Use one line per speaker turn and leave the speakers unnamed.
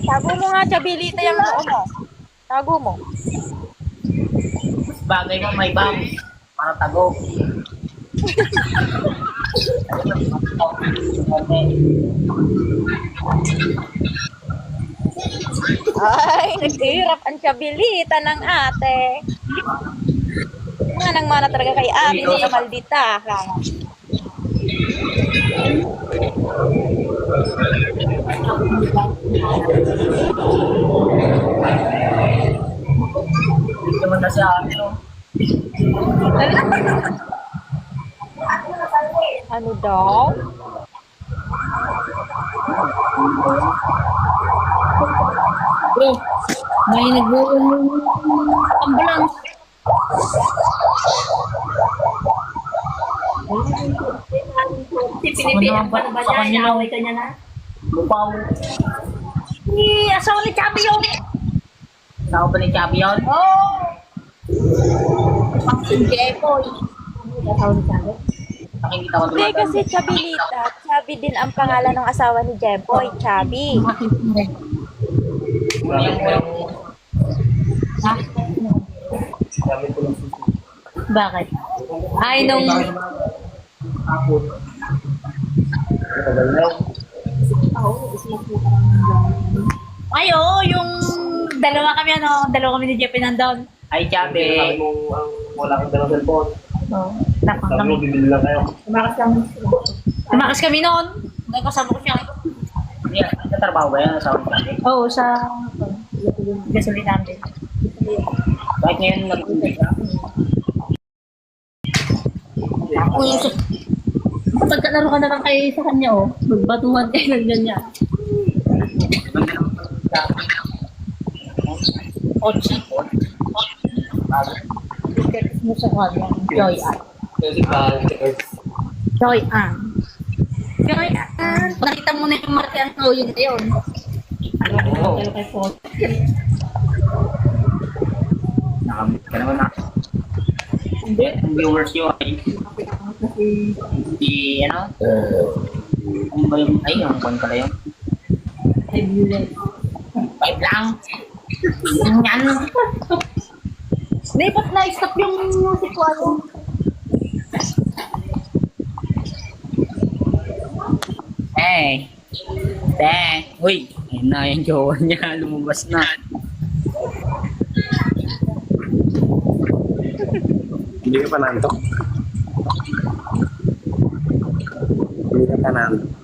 Tago mo nga, Chabilita, yung noo mo. Tago mo.
Bagay mo may bang. Para tago.
Ay, naghihirap ang Chabilita ng ate. Manang mana talaga kay ate, hindi ka maldita.
Hindi naman na si ate, no?
Ano daw?
Bro, may ambulance.
Pinipian pa na ba niya? Inaaway ka niya na?
Lupaw.
Asawa ni Chubby yun!
Saan ba ni Chubby yun?
Oo! Si Jepoy. Asawa ni Chubby?
Nakikita ko
Hindi kasi Chabilita. Chubby din ang pangalan ng asawa ni Jeboy. Chubby.
Bakit? Ay, nung... Ay, oo, yung dalawa kami, dalawa kami ni Jepoy nandun.
Ay, Chubby.
Wala kang dalang cellphone.
Oo. Tapang
Sabi mo,
kami.
bibili lang kayo.
Tumakas kami noon. Nagkasama ko siya.
Hindi, nagtatrabaho ba yan? Asawa ni Chubby?
Oo, sa gasolina natin.
Bakit ngayon nag-uwi ka?
Pagkalaro ka na lang kayo sa kanya, oh. Magbatuhan kayo ng ganyan.
Ganda naman sa
Ochi. Ikakis mo sa kanya. Joy Ann.
Kasi
Joy Ann. Joy Ann. Nakita mo na yung Martian ko yun ngayon.
Oo.
Pero kay Paul.
Nakamit ka naman na.
Hindi.
Ang viewers nyo ay si ano? Ano ba yung, ay, yung kwan pala yun?
Ay, Bulan.
5 lang. Yan.
Dapat na-stop yung music ko.
Hey. Uy. Ayun na yung jowa niya. Lumabas na.
Hindi ka pa nantok. Hindi ka pa nantok.